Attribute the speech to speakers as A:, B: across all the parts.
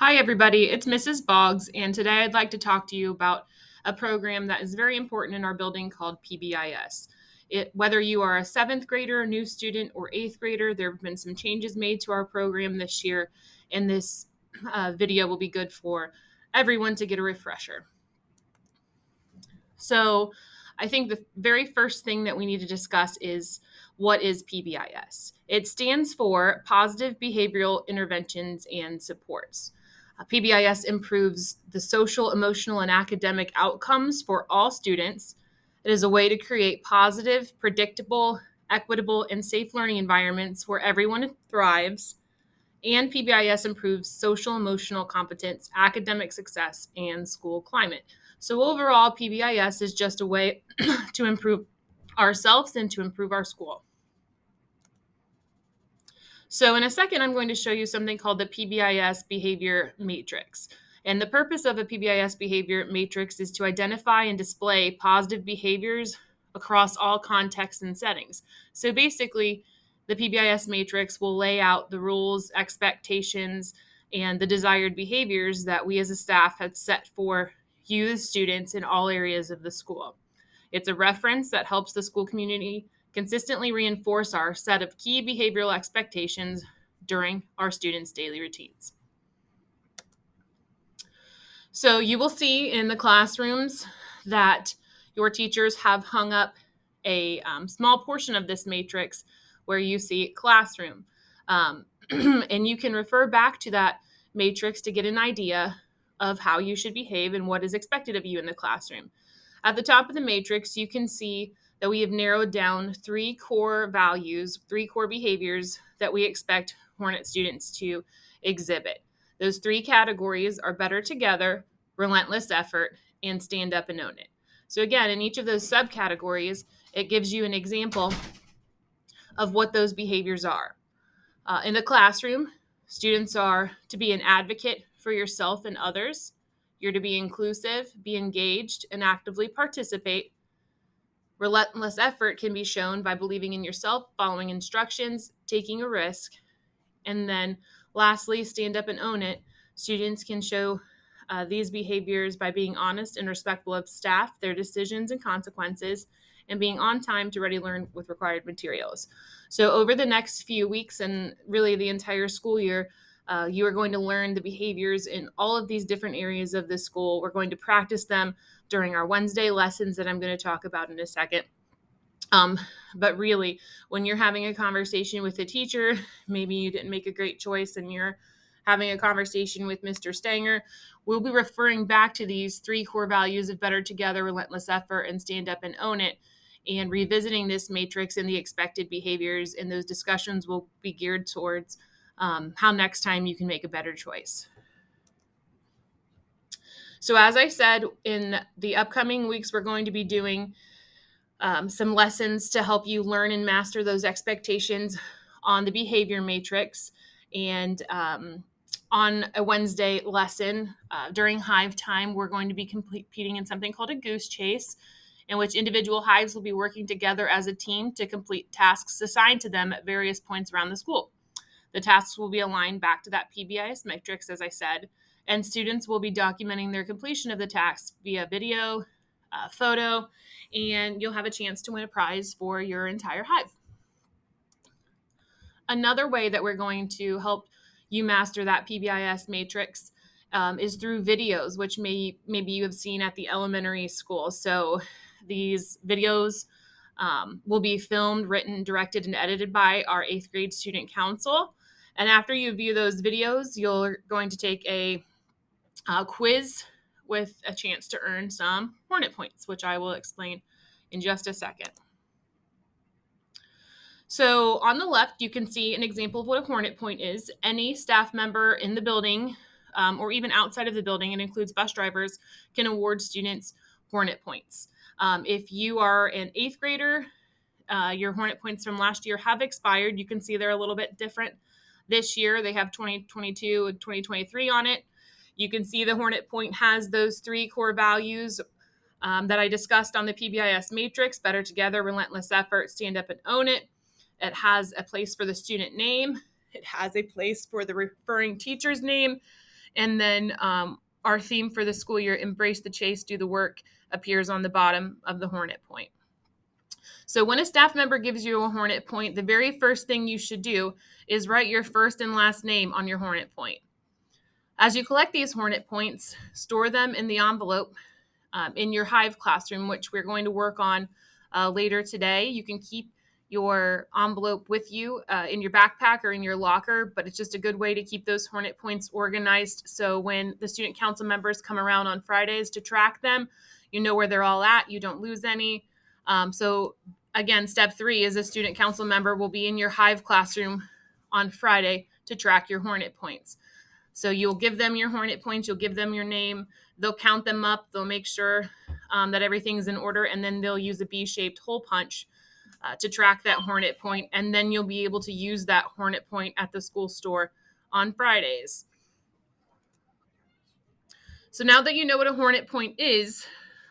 A: Hi, everybody. It's Mrs. Boggs, and today I'd like to talk to you about a program that is very important in our building called PBIS. Whether you are a seventh grader, a new student, or eighth grader, there have been some changes made to our program this year, and this video will be good for everyone to get a refresher. So, I think the very first thing that we need to discuss is what is PBIS? It stands for Positive Behavioral Interventions and Supports. PBIS improves the social, emotional, and academic outcomes for all students. It is a way to create positive, predictable, equitable, and safe learning environments where everyone thrives. And PBIS improves social, emotional competence, academic success, and school climate. So, overall, PBIS is just a way to improve ourselves and to improve our school. So in a second, I'm going to show you something called the PBIS Behavior Matrix. And the purpose of a PBIS Behavior Matrix is to identify and display positive behaviors across all contexts and settings. So basically, the PBIS Matrix will lay out the rules, expectations, and the desired behaviors that we as a staff have set for you as students in all areas of the school. It's a reference that helps the school community consistently reinforce our set of key behavioral expectations during our students' daily routines. So you will see in the classrooms that your teachers have hung up a small portion of this matrix where you see classroom. And you can refer back to that matrix to get an idea of how you should behave and what is expected of you in the classroom. At the top of the matrix, you can see that we have narrowed down three core values, three core behaviors that we expect Hornet students to exhibit. Those three categories are better together, relentless effort, and stand up and own it. So again, in each of those subcategories, it gives you an example of what those behaviors are. In the classroom, students are to be an advocate for yourself and others. You're to be inclusive, be engaged, and actively participate. Relentless effort can be shown by believing in yourself, following instructions, taking a risk. And then lastly, stand up and own it. Students can show these behaviors by being honest and respectful of staff, their decisions and consequences, and being on time to ready learn with required materials. So over the next few weeks and really the entire school year, you are going to learn the behaviors in all of these different areas of the school. We're going to practice them during our Wednesday lessons that I'm going to talk about in a second. But really, when you're having a conversation with a teacher, maybe you didn't make a great choice and you're having a conversation with Mr. Stanger, we'll be referring back to these three core values of better together, relentless effort, and stand up and own it, and revisiting this matrix and the expected behaviors. And those discussions will be geared towards how next time you can make a better choice. So as I said, in the upcoming weeks, we're going to be doing some lessons to help you learn and master those expectations on the behavior matrix. And on a Wednesday lesson during hive time, we're going to be competing in something called a goose chase, in which individual hives will be working together as a team to complete tasks assigned to them at various points around the school. The tasks will be aligned back to that PBIS matrix, as I said, and students will be documenting their completion of the task via video, photo, and you'll have a chance to win a prize for your entire hive. Another way that we're going to help you master that PBIS matrix is through videos, which maybe you have seen at the elementary school. So these videos will be filmed, written, directed, and edited by our 8th grade student council. And after you view those videos, you're going to take a quiz with a chance to earn some Hornet Points, which I will explain in just a second. So on the left, you can see an example of what a Hornet Point is. Any staff member in the building or even outside of the building, it includes bus drivers, can award students Hornet Points. If you are an 8th grader, your Hornet Points from last year have expired. You can see they're a little bit different this year. They have 2022 and 2023 on it. You can see the Hornet Point has those three core values that I discussed on the PBIS matrix: better together, relentless effort, stand up and own it. It has a place for the student name. It has a place for the referring teacher's name. And then our theme for the school year, Embrace the Chase, Do the Work, appears on the bottom of the Hornet Point. So when a staff member gives you a Hornet Point, the very first thing you should do is write your first and last name on your Hornet Point. As you collect these Hornet Points, store them in the envelope in your Hive classroom, which we're going to work on later today. You can keep your envelope with you in your backpack or in your locker, but it's just a good way to keep those Hornet Points organized. So when the student council members come around on Fridays to track them, you know where they're all at. You don't lose any. So again, step 3 is a student council member will be in your Hive classroom on Friday to track your Hornet Points. So you'll give them your Hornet Points, you'll give them your name, they'll count them up, they'll make sure that everything's in order, and then they'll use a B-shaped hole punch to track that Hornet Point, and then you'll be able to use that Hornet Point at the school store on Fridays. So now that you know what a Hornet Point is,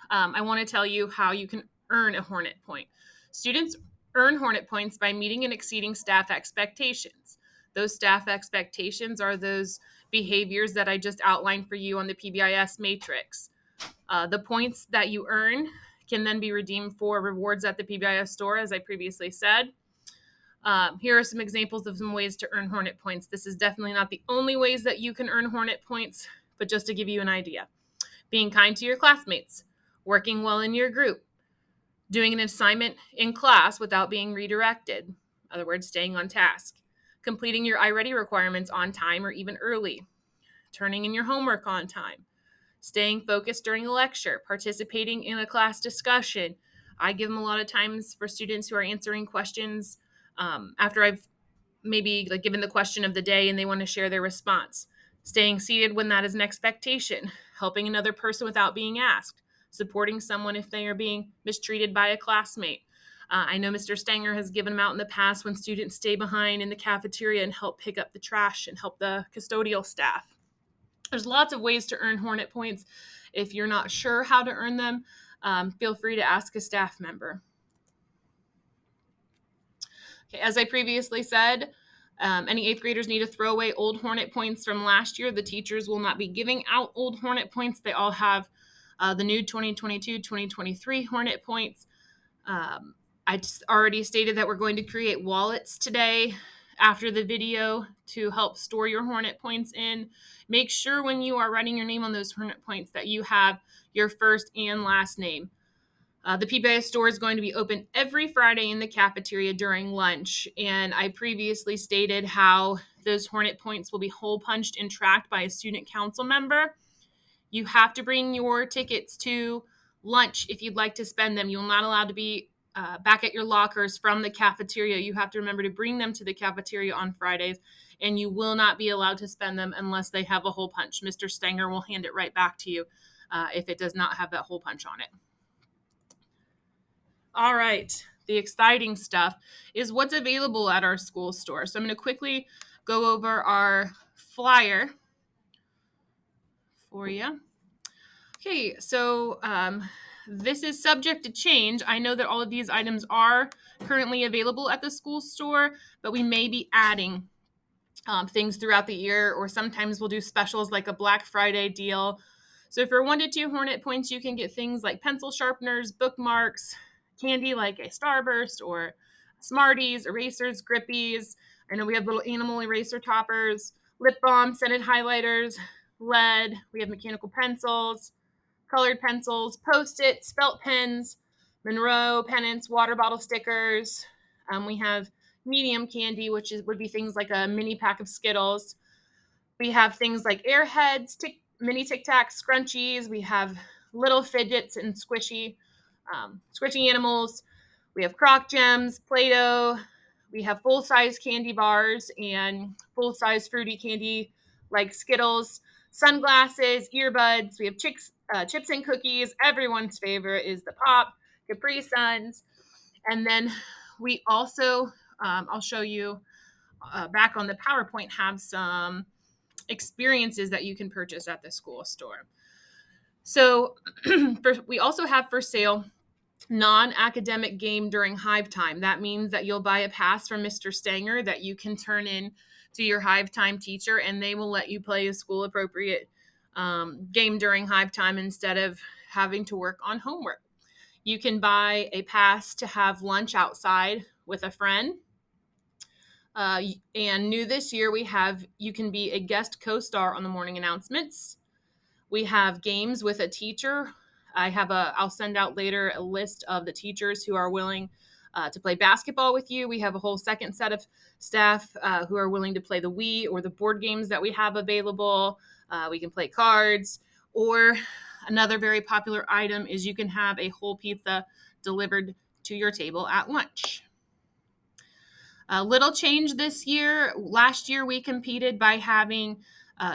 A: I want to tell you how you can earn a Hornet Point. Students earn Hornet Points by meeting and exceeding staff expectations. Those staff expectations are those behaviors that I just outlined for you on the PBIS matrix. The points that you earn can then be redeemed for rewards at the PBIS store, as I previously said. Here are some examples of some ways to earn Hornet Points. This is definitely not the only ways that you can earn Hornet Points, but just to give you an idea. Being kind to your classmates, working well in your group, doing an assignment in class without being redirected, in other words, staying on task, completing your iReady requirements on time or even early, turning in your homework on time, staying focused during a lecture, participating in a class discussion. I give them a lot of times for students who are answering questions after I've maybe given the question of the day and they want to share their response. Staying seated when that is an expectation, helping another person without being asked, supporting someone if they are being mistreated by a classmate. I know Mr. Stanger has given them out in the past when students stay behind in the cafeteria and help pick up the trash and help the custodial staff. There's lots of ways to earn Hornet Points. If you're not sure how to earn them, feel free to ask a staff member. Okay, as I previously said, any 8th graders need to throw away old Hornet Points from last year. The teachers will not be giving out old Hornet Points. They all have the new 2022-2023 Hornet Points. I already stated that we're going to create wallets today after the video to help store your Hornet Points in. Make sure when you are writing your name on those Hornet Points that you have your first and last name. The PBIS store is going to be open every Friday in the cafeteria during lunch. And I previously stated how those Hornet Points will be hole punched and tracked by a student council member. You have to bring your tickets to lunch if you'd like to spend them. You're not allowed to be back at your lockers from the cafeteria. You have to remember to bring them to the cafeteria on Fridays, and you will not be allowed to spend them unless they have a hole punch. Mr. Stanger will hand it right back to you if it does not have that hole punch on it. All right, the exciting stuff is what's available at our school store. So I'm going to quickly go over our flyer for you. Okay, so this is subject to change. I know that all of these items are currently available at the school store, but we may be adding things throughout the year, or sometimes we'll do specials like a Black Friday deal. So for 1 to 2 Hornet Points, you can get things like pencil sharpeners, bookmarks, candy like a Starburst or Smarties, erasers, Grippies. I know we have little animal eraser toppers, lip balm, scented highlighters, lead. We have mechanical pencils, colored pencils, Post-its, felt pens, Monroe pennants, water bottle stickers. We have medium candy, which would be things like a mini pack of Skittles. We have things like Airheads, mini Tic Tac scrunchies. We have little fidgets and squishy animals. We have Croc Gems, Play-Doh. We have full-size candy bars and full-size fruity candy like Skittles, sunglasses, earbuds. We have chips and cookies. Everyone's favorite is the Pop, Capri Suns. And then we also, I'll show you back on the PowerPoint, have some experiences that you can purchase at the school store. So we also have for sale non-academic game during Hive time. That means that you'll buy a pass from Mr. Stanger that you can turn in to your Hive Time teacher, and they will let you play a school appropriate game during Hive Time instead of having to work on homework. You can buy a pass to have lunch outside with a friend. And new this year, you can be a guest co-star on the morning announcements. We have games with a teacher. I'll send out later a list of the teachers who are willing to play basketball with you. We have a whole second set of staff who are willing to play the Wii or the board games that we have available. We can play cards, or another very popular item is you can have a whole pizza delivered to your table at lunch. A little change this year. Last year, we competed by having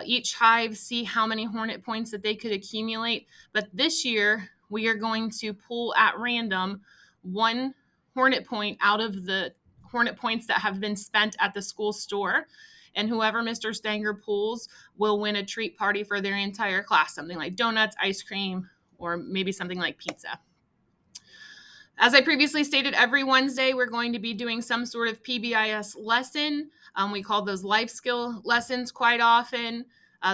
A: each hive see how many Hornet points that they could accumulate. But this year, we are going to pull at random one Hornet point out of the Hornet points that have been spent at the school store. And whoever Mr. Stanger pulls will win a treat party for their entire class, something like donuts, ice cream, or maybe something like pizza. As I previously stated, every Wednesday we're going to be doing some sort of PBIS lesson. We call those life skill lessons quite often.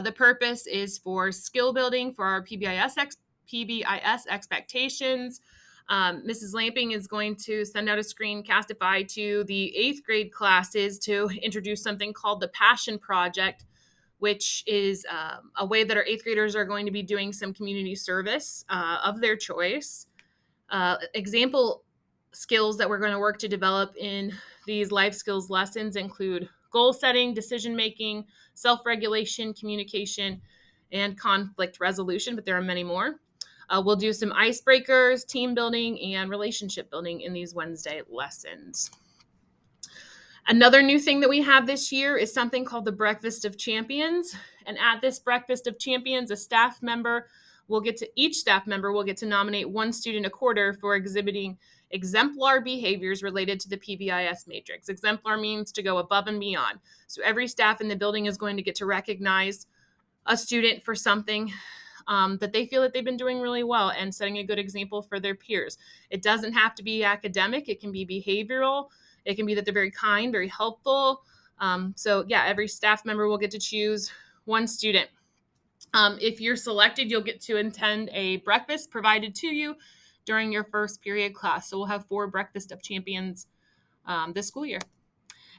A: The purpose is for skill building for our PBIS expectations. Mrs. Lamping is going to send out a screencastify to the 8th grade classes to introduce something called the Passion Project, which is a way that our 8th graders are going to be doing some community service of their choice. Example skills that we're going to work to develop in these life skills lessons include goal setting, decision making, self-regulation, communication, and conflict resolution, but there are many more. We'll do some icebreakers, team building, and relationship building in these Wednesday lessons. Another new thing that we have this year is something called the Breakfast of Champions. And at this Breakfast of Champions, each staff member will get to nominate one student a quarter for exhibiting exemplar behaviors related to the PBIS matrix. Exemplar means to go above and beyond. So every staff in the building is going to get to recognize a student for something that they feel that they've been doing really well and setting a good example for their peers. It doesn't have to be academic. It can be behavioral. It can be that they're very kind, very helpful. Every staff member will get to choose one student. If you're selected, you'll get to attend a breakfast provided to you during your first period class. So we'll have 4 Breakfast of Champions this school year.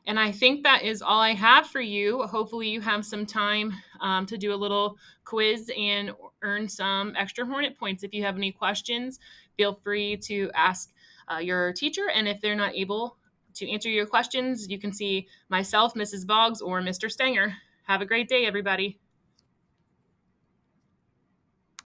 A: And I think that is all I have for you. Hopefully you have some time to do a little quiz and earn some extra Hornet points. If you have any questions, feel free to ask your teacher. And if they're not able to answer your questions, you can see myself, Mrs. Boggs, or Mr. Stanger. Have a great day, everybody.